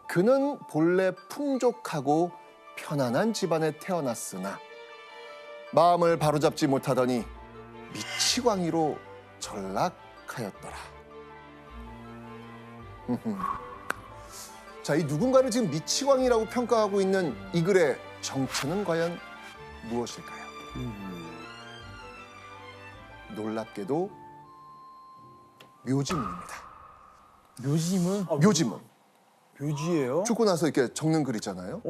그는 본래 풍족하고 편안한 집안에 태어났으나 마음을 바로잡지 못하더니 미치광이로 전락하였더라. 자, 이 누군가를 지금 미치광이라고 평가하고 있는 이 글의 정체는 과연 무엇일까요? 놀랍게도 묘지문입니다. 묘지문? 묘지문. 묘지예요? 죽고 나서 이렇게 적는 글 있잖아요.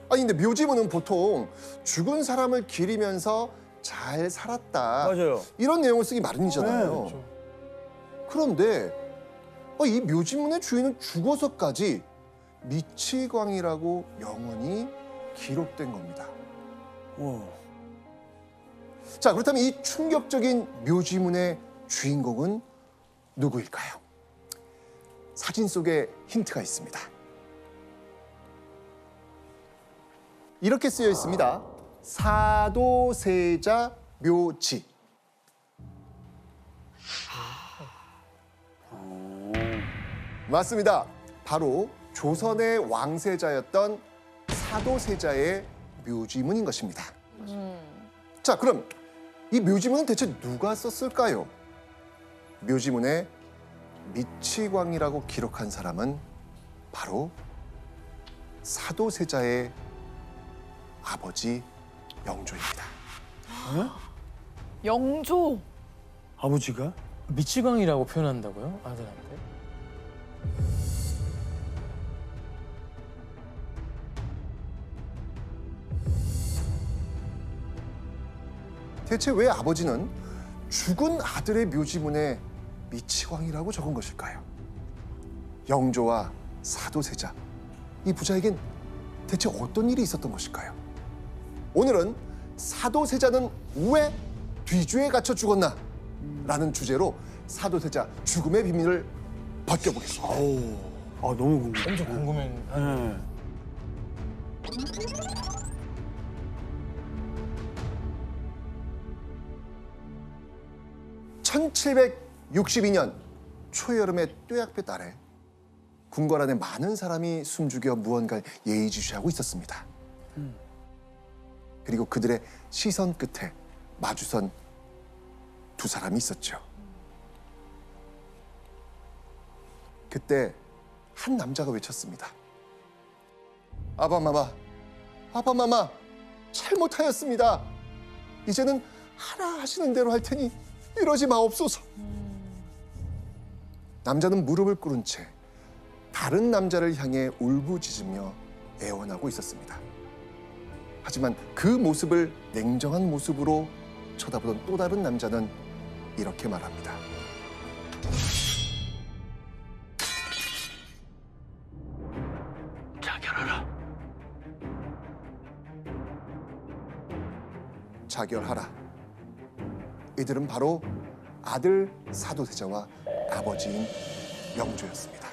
아니 근데 묘지문은 보통 죽은 사람을 기리면서 잘 살았다. 맞아요. 이런 내용을 쓰기 마련이잖아요. 네, 그런데 이 묘지문의 주인은 죽어서까지 미치광이라고 영원히 기록된 겁니다. 자, 그렇다면 이 충격적인 묘지문의 주인공은 누구일까요? 사진 속에 힌트가 있습니다. 이렇게 쓰여 있습니다. 사도세자 묘지. 맞습니다. 바로 조선의 왕세자였던 사도세자의 묘지문인 것입니다. 자, 그럼 이 묘지문은 대체 누가 썼을까요? 묘지문에 미치광이라고 기록한 사람은 바로 사도세자의 아버지 영조입니다. 영조. 아버지가? 미치광이라고 표현한다고요? 아들한테? 대체 왜 아버지는 죽은 아들의 묘지문에 미치광이라고 적은 것일까요? 영조와 사도세자, 이 부자에겐 대체 어떤 일이 있었던 것일까요? 오늘은 사도세자는 왜 뒤주에 갇혀 죽었나? 라는 주제로 사도세자 죽음의 비밀을 벗겨보겠습니다. 너무 궁금해. 엄청 궁금해. 네. (1762년) 초여름의 뙤약볕 아래 궁궐 안에 많은 사람이 숨죽여 무언가를 예의주시하고 있었습니다. 그리고 그들의 시선 끝에 마주선 두 사람이 있었죠. 그때 한 남자가 외쳤습니다. 아바마마, 아바마마, 잘못하였습니다. 이제는 하라 하시는 대로 할 테니 이러지 마옵소서. 남자는 무릎을 꿇은 채 다른 남자를 향해 울부짖으며 애원하고 있었습니다. 하지만 그 모습을 냉정한 모습으로 쳐다보던 또 다른 남자는 이렇게 말합니다. 자결하라. 자결하라. 이들은 바로 아들 사도세자와 아버지인 영조였습니다.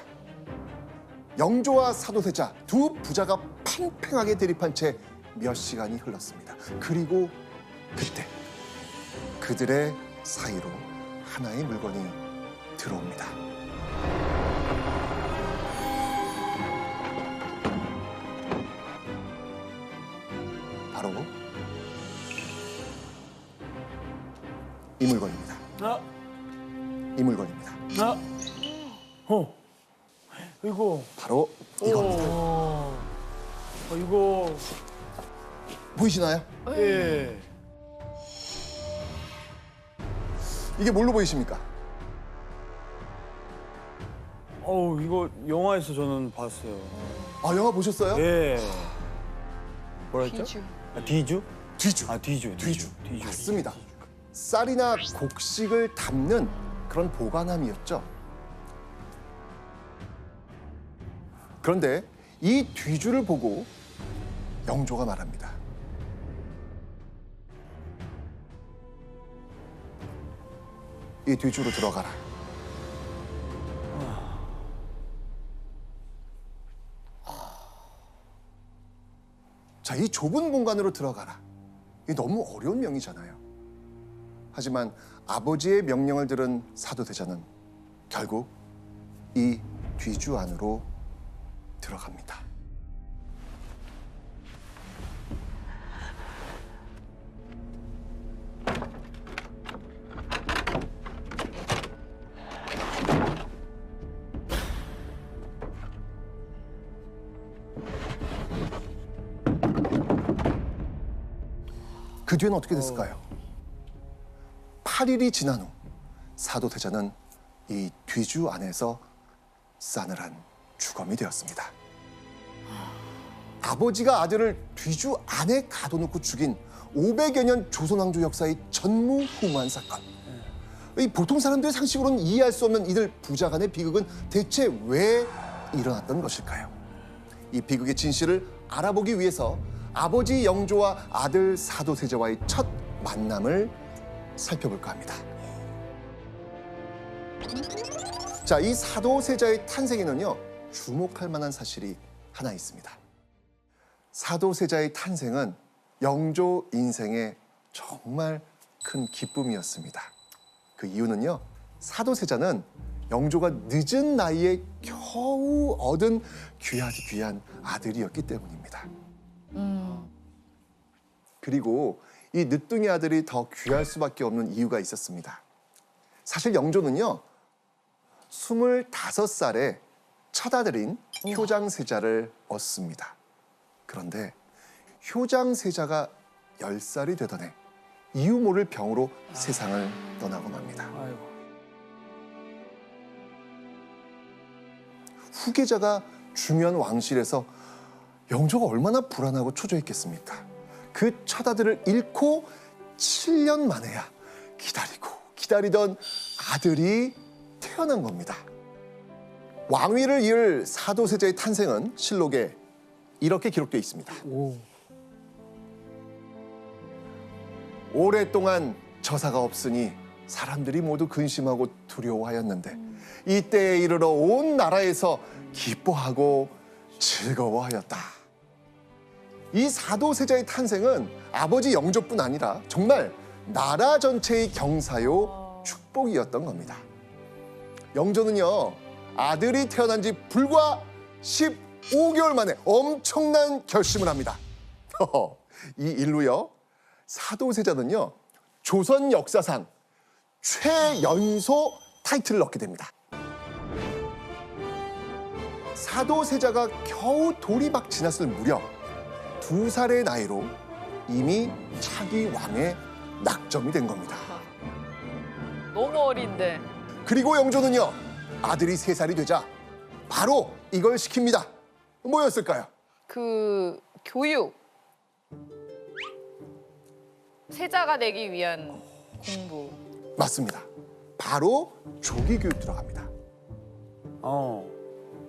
영조와 사도세자 두 부자가 팽팽하게 대립한 채 몇 시간이 흘렀습니다. 그리고 그때 그들의 사이로 하나의 물건이 들어옵니다. 바로 이 물건입니다. 이 물건입니다. 이거. 바로 이겁니다. 이거. 보이시나요? 예. 이게 뭘로 보이십니까? 이거 영화에서 저는 봤어요. 아, 영화 보셨어요? 예. 뭐라 했죠? 비주. 뒤주? 뒤주. 뒤주. 맞습니다. 쌀이나 곡식을 담는 그런 보관함이었죠. 그런데 이 뒤주를 보고 영조가 말합니다. 이 뒤주로 들어가라. 자, 이 좁은 공간으로 들어가라. 이게 너무 어려운 명이잖아요. 하지만 아버지의 명령을 들은 사도세자는 결국 이 뒤주 안으로 들어갑니다. 그 뒤에는 어떻게 됐을까요? 8일이 지난 후 사도세자는 이 뒤주 안에서 싸늘한 주검이 되었습니다. 아버지가 아들을 뒤주 안에 가둬놓고 죽인 500여 년 조선왕조 역사의 전무후무한 사건. 이 보통 사람들의 상식으로는 이해할 수 없는 이들 부자 간의 비극은 대체 왜 일어났던 것일까요? 이 비극의 진실을 알아보기 위해서 아버지 영조와 아들 사도세자와의 첫 만남을 살펴볼까 합니다. 자, 이 사도세자의 탄생에는요, 주목할 만한 사실이 하나 있습니다. 사도세자의 탄생은 영조 인생의 정말 큰 기쁨이었습니다. 그 이유는요, 사도세자는 영조가 늦은 나이에 겨우 얻은 귀하디 귀한 아들이었기 때문입니다. 그리고 이 늦둥이 아들이 더 귀할 수밖에 없는 이유가 있었습니다. 사실 영조는요, 25살에 첫 아들인 효장세자를 얻습니다. 그런데 효장세자가 10살이 되던 해 이유 모를 병으로 세상을 떠나고 맙니다. 아이고. 후계자가 중요한 왕실에서 영조가 얼마나 불안하고 초조했겠습니까? 그 첫 아들을 잃고 7년 만에야 기다리고 기다리던 아들이 태어난 겁니다. 왕위를 이을 사도세자의 탄생은 실록에 이렇게 기록되어 있습니다. 오. 오랫동안 저사가 없으니 사람들이 모두 근심하고 두려워하였는데 이때에 이르러 온 나라에서 기뻐하고 즐거워하였다. 이 사도세자의 탄생은 아버지 영조뿐 아니라 정말 나라 전체의 경사요 축복이었던 겁니다. 영조는요, 아들이 태어난 지 불과 15개월 만에 엄청난 결심을 합니다. 이 일로요, 사도세자는요, 조선 역사상 최연소 타이틀을 얻게 됩니다. 사도세자가 겨우 돌이 막 지났을 무렵 2살의 나이로 이미 차기 왕에 낙점이 된 겁니다. 너무 어린데. 그리고 영조는요, 아들이 3살이 되자 바로 이걸 시킵니다. 뭐였을까요? 그 교육. 세자가 되기 위한 공부. 맞습니다. 바로 조기교육 들어갑니다.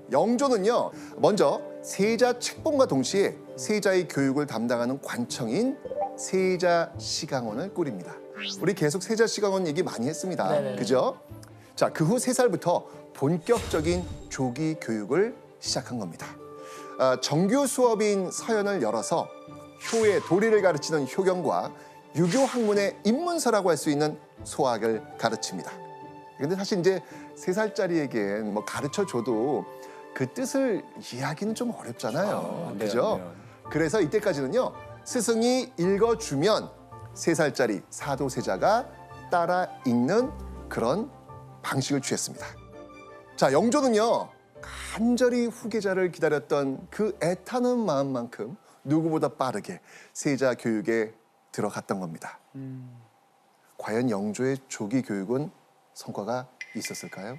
영조는요, 먼저 세자 책봉과 동시에 세자의 교육을 담당하는 관청인 세자시강원을 꾸립니다. 우리 계속 세자시강원 얘기 많이 했습니다. 네네. 그죠? 자, 그 후 3살부터 본격적인 조기 교육을 시작한 겁니다. 정규 수업인 서연을 열어서 효의 도리를 가르치는 효경과 유교 학문의 입문서라고 할 수 있는 소학을 가르칩니다. 근데 사실 이제 3살짜리에겐 뭐 가르쳐줘도 그 뜻을 이해하기는 좀 어렵잖아요. 안 돼요, 그죠? 안 돼요. 그래서 이때까지는요, 스승이 읽어주면 3살짜리 사도세자가 따라 읽는 그런 방식을 취했습니다. 자, 영조는요, 간절히 후계자를 기다렸던 그 애타는 마음만큼 누구보다 빠르게 세자 교육에 들어갔던 겁니다. 과연 영조의 조기 교육은 성과가 있었을까요?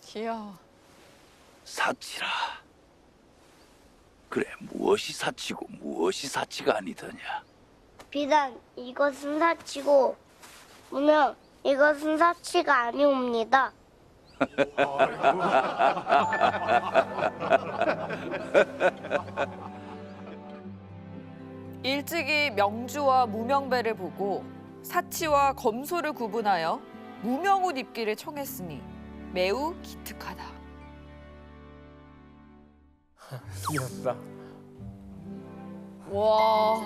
귀여워. 사치라. 그래, 무엇이 사치고 무엇이 사치가 아니더냐. 비단 이것은 사치고 무명 이것은 사치가 아니옵니다. 일찍이 명주와 무명배를 보고 사치와 검소를 구분하여 무명옷 입기를 청했으니 매우 기특하다. 귀엽다. 와.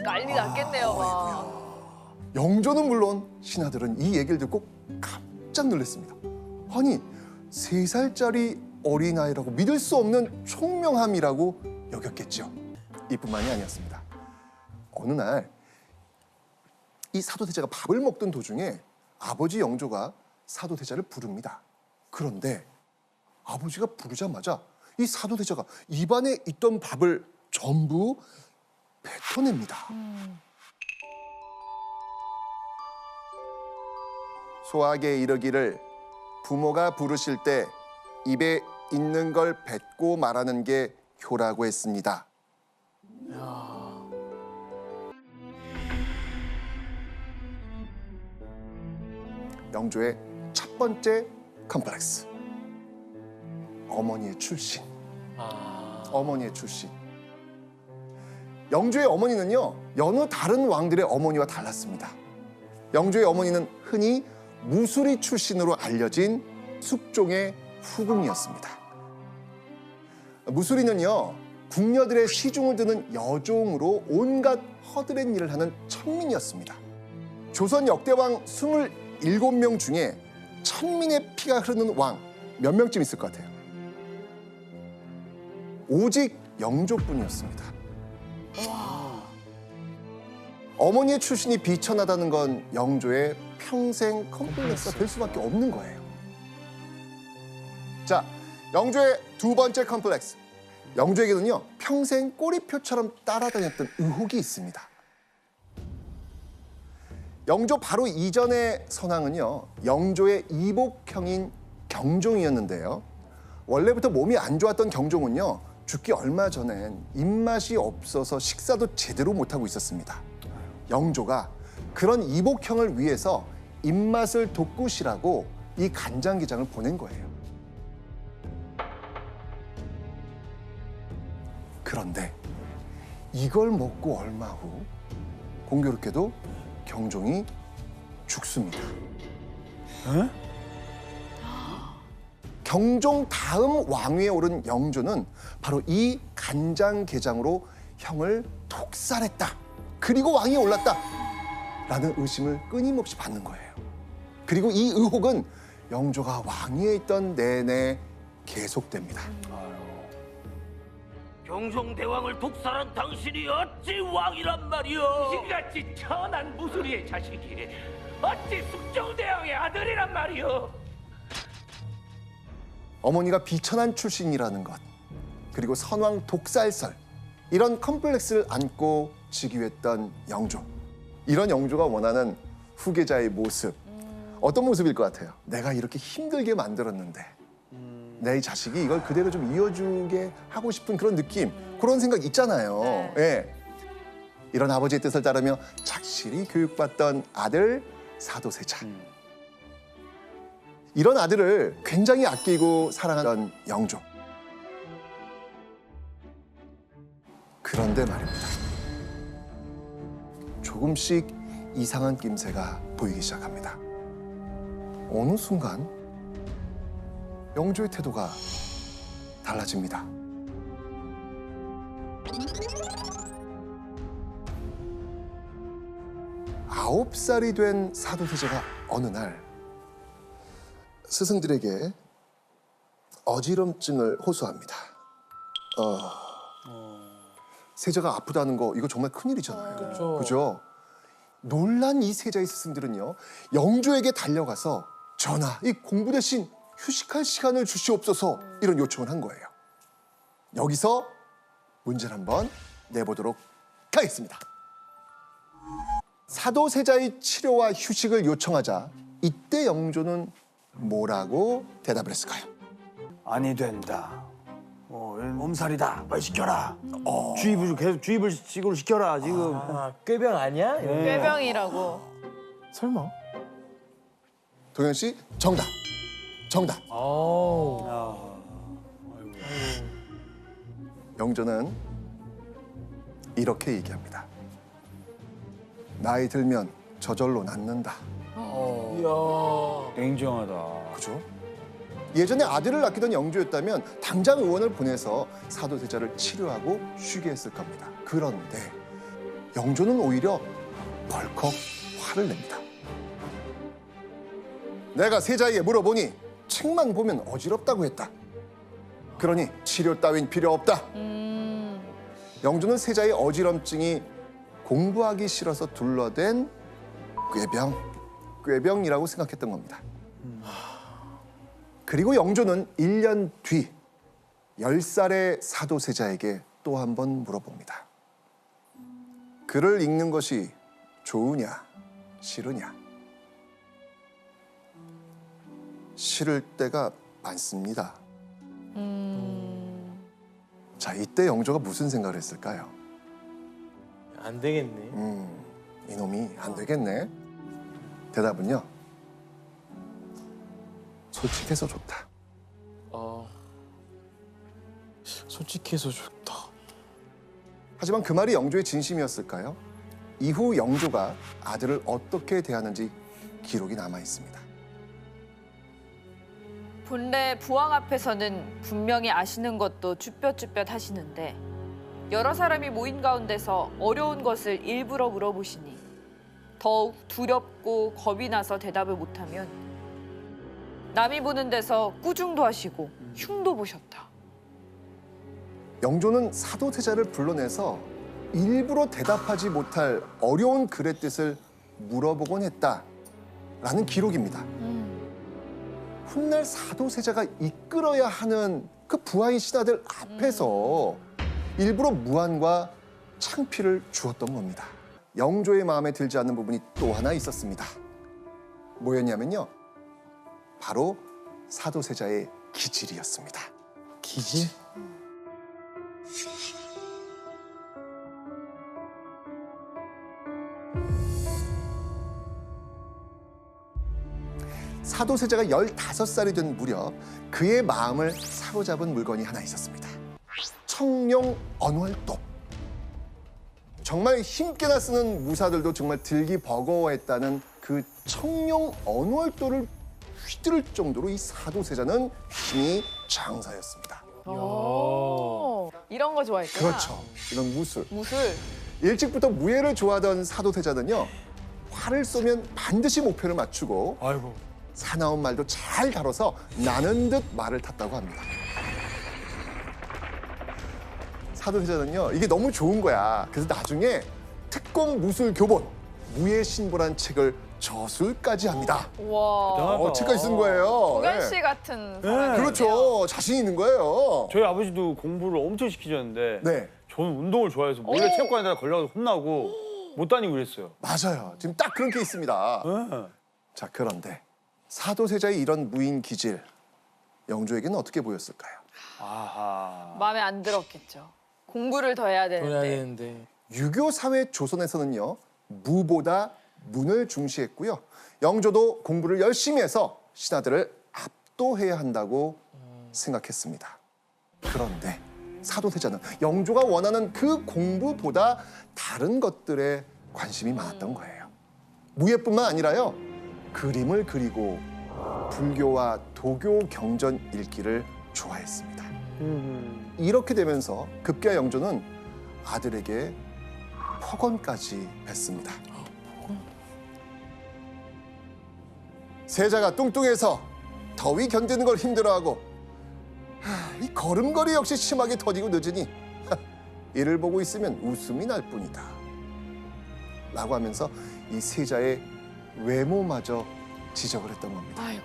난리 났겠네요, 막. 영조는 물론 신하들은 이 얘기를 듣고 깜짝 놀랐습니다. 아니 3살짜리 어린아이라고 믿을 수 없는 총명함이라고 여겼겠죠. 이뿐만이 아니었습니다. 어느 날 이 사도세자가 밥을 먹던 도중에 아버지 영조가 사도세자를 부릅니다. 그런데 아버지가 부르자마자 이 사도세자가 입안에 있던 밥을 전부 뱉어냅니다. 소학에 이르기를 부모가 부르실 때 입에 있는 걸 뱉고 말하는 게 효라고 했습니다. 영조의 첫 번째 컴플렉스. 어머니의 출신. 어머니의 출신. 영조의 어머니는요, 여느 다른 왕들의 어머니와 달랐습니다. 영조의 어머니는 흔히 무술이 출신으로 알려진 숙종의 후궁이었습니다. 무술이는요, 궁녀들의 시중을 드는 여종으로 온갖 허드렛 일을 하는 천민이었습니다. 조선 역대왕 27명 중에 천민의 피가 흐르는 왕 몇 명쯤 있을 것 같아요? 오직 영조뿐이었습니다. 어머니의 출신이 비천하다는 건 영조의 평생 컴플렉스가 될 수밖에 없는 거예요. 자, 영조의 두 번째 컴플렉스. 영조에게는요, 평생 꼬리표처럼 따라다녔던 의혹이 있습니다. 영조 바로 이전의 선왕은요, 영조의 이복형인 경종이었는데요. 원래부터 몸이 안 좋았던 경종은요, 죽기 얼마 전엔 입맛이 없어서 식사도 제대로 못하고 있었습니다. 영조가 그런 이복형을 위해서 입맛을 돋구시라고 이 간장게장을 보낸 거예요. 그런데 이걸 먹고 얼마 후 공교롭게도 경종이 죽습니다. 경종 다음 왕위에 오른 영조는 바로 이 간장게장으로 형을 독살했다. 그리고 왕위에 올랐다. 라는 의심을 끊임없이 받는 거예요. 그리고 이 의혹은 영조가 왕위에 있던 내내 계속됩니다. 경종대왕을 독살한 당신이 어찌 왕이란 말이오? 이같이 천한 무술이의 자식이 어찌 숙종대왕의 아들이란 말이오? 어머니가 비천한 출신이라는 것, 그리고 선왕 독살설, 이런 컴플렉스를 안고 즉위했던 영조. 이런 영조가 원하는 후계자의 모습, 어떤 모습일 것 같아요? 내가 이렇게 힘들게 만들었는데 내 자식이 이걸 그대로 좀 이어주게 하고 싶은 그런 느낌, 그런 생각 있잖아요. 네. 예. 이런 아버지의 뜻을 따르며 착실히 교육받던 아들 사도세자. 이런 아들을 굉장히 아끼고 사랑하던 영조. 그런데 말입니다. 조금씩 이상한 낌새가 보이기 시작합니다. 어느 순간 영조의 태도가 달라집니다. 아홉 살이 된 사도세자가 어느 날 스승들에게 어지럼증을 호소합니다. 세자가 아프다는 거 이거 정말 큰일이잖아요. 그죠? 놀란 이 세자의 스승들은요, 영조에게 달려가서 전하, 이 공부 대신 휴식할 시간을 주시옵소서, 이런 요청을 한 거예요. 여기서 문제를 한번 내보도록 하겠습니다. 사도세자의 치료와 휴식을 요청하자 이때 영조는 뭐라고 대답을 했을까요? 아니 된다. 엄살이다. 빨리 시켜라. 주입을 계속 주입을 시켜라 지금. 꾀병 아니야? 꾀병이라고. 설마? 동현 씨, 정답. 정답. 영조는 이렇게 얘기합니다. 나이 들면 저절로 낫는다. 이야. 냉정하다. 그죠? 예전에 아들을 아끼던 영조였다면 당장 의원을 보내서 사도세자를 치료하고 쉬게 했을 겁니다. 그런데 영조는 오히려 벌컥 화를 냅니다. 내가 세자에게 물어보니 책만 보면 어지럽다고 했다. 그러니 치료 따윈 필요 없다. 영조는 세자의 어지럼증이 공부하기 싫어서 둘러댄 꾀병이라고 생각했던 겁니다. 그리고 영조는 1년 뒤 10살의 사도세자에게 또 한 번 물어봅니다. 글을 읽는 것이 좋으냐, 싫으냐? 싫을 때가 많습니다. 자, 이때 영조가 무슨 생각을 했을까요? 안 되겠네. 이놈이 안 되겠네. 대답은요. 솔직해서 좋다. 솔직해서 좋다. 하지만 그 말이 영조의 진심이었을까요? 이후 영조가 아들을 어떻게 대하는지 기록이 남아 있습니다. 본래 부왕 앞에서는 분명히 아시는 것도 쭈뼛쭈뼛 하시는데 여러 사람이 모인 가운데서 어려운 것을 일부러 물어보시니 더욱 두렵고 겁이 나서 대답을 못하면 남이 보는 데서 꾸중도 하시고 흉도 보셨다. 영조는 사도세자를 불러내서 일부러 대답하지 못할 어려운 글의 뜻을 물어보곤 했다라는 기록입니다. 훗날 사도세자가 이끌어야 하는 그 부하인 신하들 앞에서 일부러 무안과 창피를 주었던 겁니다. 영조의 마음에 들지 않는 부분이 또 하나 있었습니다. 뭐였냐면요. 바로 사도세자의 기질이었습니다. 기질? 사도세자가 15살이 된 무렵 그의 마음을 사로잡은 물건이 하나 있었습니다. 청룡 언월도. 정말 힘께나 쓰는 무사들도 정말 들기 버거워했다는 그 청룡 언월도를 휘두를 정도로 이 사도세자는 힘이 장사였습니다. 이런 거 좋아했구나. 그렇죠. 이런 무술. 무술. 일찍부터 무예를 좋아하던 사도세자는요. 활을 쏘면 반드시 목표를 맞추고 아이고. 사나운 말도 잘 다뤄서 나는 듯 말을 탔다고 합니다. 사도세자는요, 이게 너무 좋은 거야. 그래서 나중에 특공 무술 교본, 무예신보라는 책을 저술까지 합니다. 와. 책까지 쓴 거예요. 도현 네. 씨 같은 사람이네요. 그렇죠. 자신 있는 거예요. 저희 아버지도 공부를 엄청 시키셨는데 네, 저는 운동을 좋아해서 몰래 체육관에다 걸려서 혼나고 못 다니고 그랬어요. 맞아요. 지금 딱 그런 케이스입니다. 네. 자, 그런데 사도세자의 이런 무인 기질, 영조에게는 어떻게 보였을까요? 아하. 마음에 안 들었겠죠. 공부를 더 해야 돈 해야 되는데. 되는데. 유교 사회 조선에서는요, 무보다 문을 중시했고요. 영조도 공부를 열심히 해서 신하들을 압도해야 한다고 생각했습니다. 그런데 사도세자는 영조가 원하는 그 공부보다 다른 것들에 관심이 많았던 거예요. 무예뿐만 아니라요, 그림을 그리고 불교와 도교 경전 읽기를 좋아했습니다. 이렇게 되면서 급기야 영조는 아들에게 폭언까지 뱉습니다. 세자가 뚱뚱해서 더위 견디는 걸 힘들어하고 이 걸음걸이 역시 심하게 더디고 늦으니 이를 보고 있으면 웃음이 날 뿐이다 라고 하면서 이 세자의 외모마저 지적을 했던 겁니다. 아이고.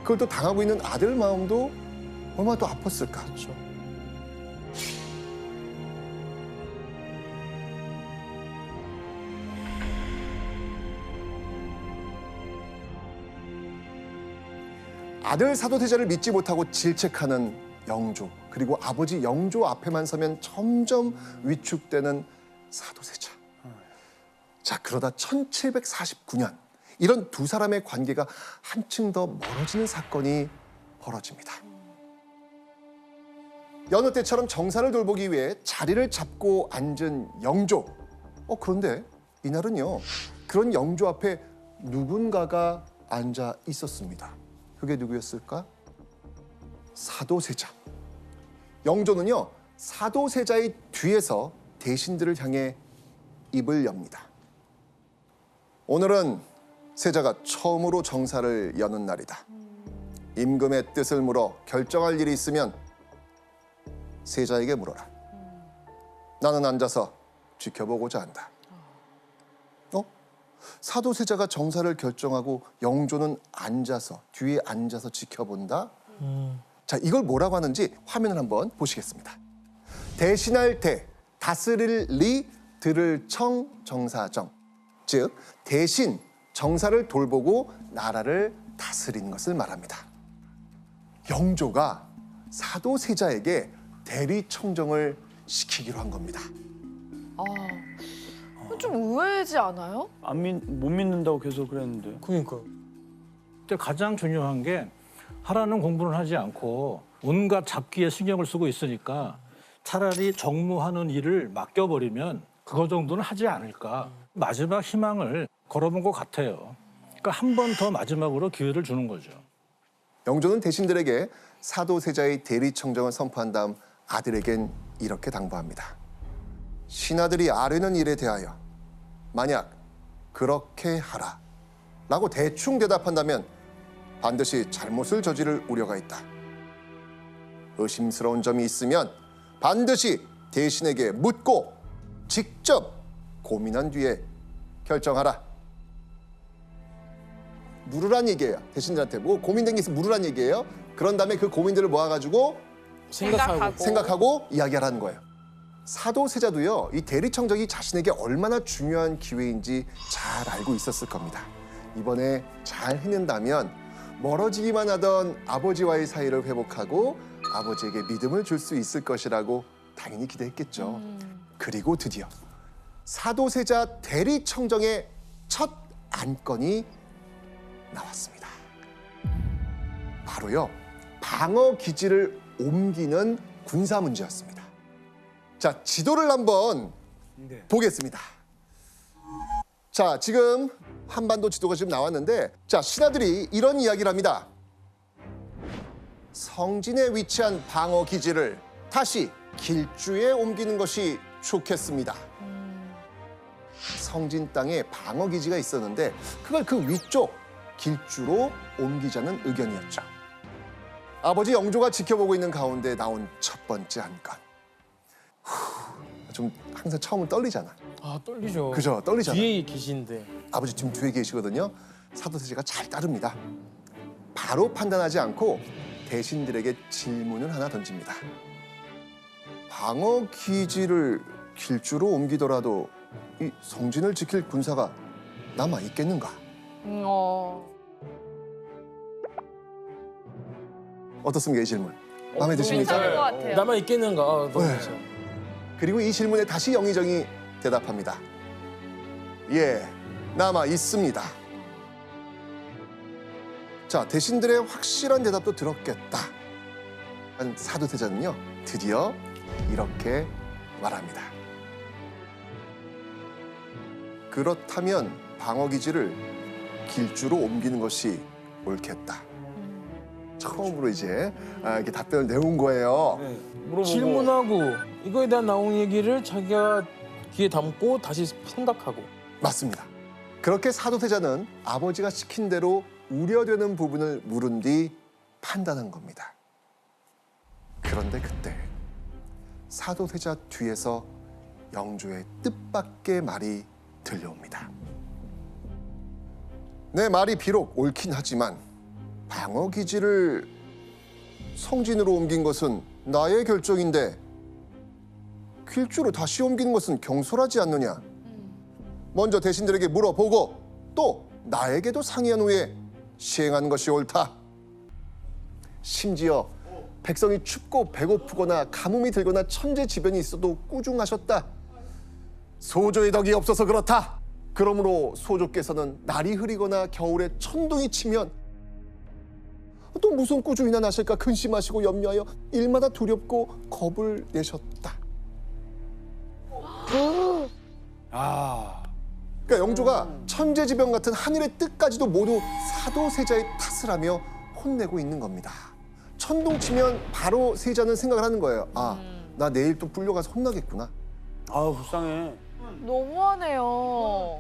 그걸 또 당하고 있는 아들 마음도 얼마나 또 아팠을까. 그렇죠. 아들 사도세자를 믿지 못하고 질책하는 영조, 그리고 아버지 영조 앞에만 서면 점점 위축되는 사도세자. 자, 그러다 1749년 이런 두 사람의 관계가 한층 더 멀어지는 사건이 벌어집니다. 여느 때처럼 정사를 돌보기 위해 자리를 잡고 앉은 영조. 그런데 이날은요, 그런 영조 앞에 누군가가 앉아 있었습니다. 그게 누구였을까? 사도세자. 영조는요, 사도세자의 뒤에서 대신들을 향해 입을 엽니다. 오늘은 세자가 처음으로 정사를 여는 날이다. 임금의 뜻을 물어 결정할 일이 있으면 세자에게 물어라. 나는 앉아서 지켜보고자 한다. 사도세자가 정사를 결정하고 영조는 앉아서 뒤에 앉아서 지켜본다. 자, 이걸 뭐라고 하는지 화면을 한번 보시겠습니다. 대신할 대, 다스릴 리, 들을 청, 정사정. 즉 대신 정사를 돌보고 나라를 다스리는 것을 말합니다. 영조가 사도세자에게 대리청정을 시키기로 한 겁니다. 좀 의외지 않아요? 못 믿는다고 계속 그랬는데. 그러니까. 근데 가장 중요한 게 하라는 공부는 하지 않고 온갖 잡기에 신경을 쓰고 있으니까 차라리 정무하는 일을 맡겨버리면 그거 정도는 하지 않을까. 마지막 희망을 걸어본 것 같아요. 그러니까 한 번 더 마지막으로 기회를 주는 거죠. 영조는 대신들에게 사도세자의 대리청정을 선포한 다음 아들에겐 이렇게 당부합니다. 신하들이 아뢰는 일에 대하여 만약 그렇게 하라 라고 대충 대답한다면 반드시 잘못을 저지를 우려가 있다. 의심스러운 점이 있으면 반드시 대신에게 묻고 직접 고민한 뒤에 결정하라. 물으란 얘기예요. 대신들한테 뭐 고민된 게 있으면 물으란 얘기예요. 그런 다음에 그 고민들을 모아가지고 생각하고 이야기하라는 거예요. 사도세자도요, 이 대리청정이 자신에게 얼마나 중요한 기회인지 잘 알고 있었을 겁니다. 이번에 잘 해낸다면 멀어지기만 하던 아버지와의 사이를 회복하고 아버지에게 믿음을 줄 수 있을 것이라고 당연히 기대했겠죠. 그리고 드디어 사도세자 대리청정의 첫 안건이 나왔습니다. 바로요, 방어 기지를 옮기는 군사 문제였습니다. 자, 지도를 한번 보겠습니다. 자, 지금 한반도 지도가 지금 나왔는데, 자, 신하들이 이런 이야기를 합니다. 성진에 위치한 방어 기지를 다시 길주에 옮기는 것이 좋겠습니다. 성진 땅에 방어 기지가 있었는데 그걸 그 위쪽 길주로 옮기자는 의견이었죠. 아버지 영조가 지켜보고 있는 가운데 나온 첫 번째 안건. 좀 항상 처음은 떨리잖아. 아 떨리죠. 그죠? 떨리잖아. 뒤에 계신데. 아버지 지금 뒤에 계시거든요. 사도세자가 잘 따릅니다. 바로 판단하지 않고 대신들에게 질문을 하나 던집니다. 방어 기지를 길주로 옮기더라도 이 성진을 지킬 군사가 남아 있겠는가? 어떻습니까, 이 질문? 마음에 드십니까? 괜찮은 것 같아요. 남아 있겠는가? 너무 네. 괜찮아. 그리고 이 질문에 다시 영의정이 대답합니다. 예, 남아 있습니다. 자, 대신들의 확실한 대답도 들었겠다. 사도세자는요, 드디어 이렇게 말합니다. 그렇다면 방어기지를 길주로 옮기는 것이 옳겠다. 처음으로 이제 이렇게 답변을 내온 거예요. 물어보고. 질문하고 이거에 대한 나온 얘기를 자기가 귀에 담고 다시 생각하고. 맞습니다. 그렇게 사도세자는 아버지가 시킨 대로 우려되는 부분을 물은 뒤 판단한 겁니다. 그런데 그때 사도세자 뒤에서 영조의 뜻밖의 말이 들려옵니다. 내 말이 비록 옳긴 하지만 방어 기지를 성진으로 옮긴 것은 나의 결정인데 길주로 다시 옮기는 것은 경솔하지 않느냐. 먼저 대신들에게 물어보고 또 나에게도 상의한 후에 시행하는 것이 옳다. 심지어 백성이 춥고 배고프거나 가뭄이 들거나 천재지변이 있어도 꾸중하셨다. 소조의 덕이 없어서 그렇다. 그러므로 소조께서는 날이 흐리거나 겨울에 천둥이 치면 또 무슨 꾸중이나 나실까 근심하시고 염려하여 일마다 두렵고 겁을 내셨다. 그러니까 영조가 천재지변 같은 하늘의 뜻까지도 모두 사도세자의 탓을 하며 혼내고 있는 겁니다. 천둥 치면 바로 세자는 생각을 하는 거예요. 아, 나 내일 또 불려가서 혼나겠구나. 아우 불쌍해. 너무하네요.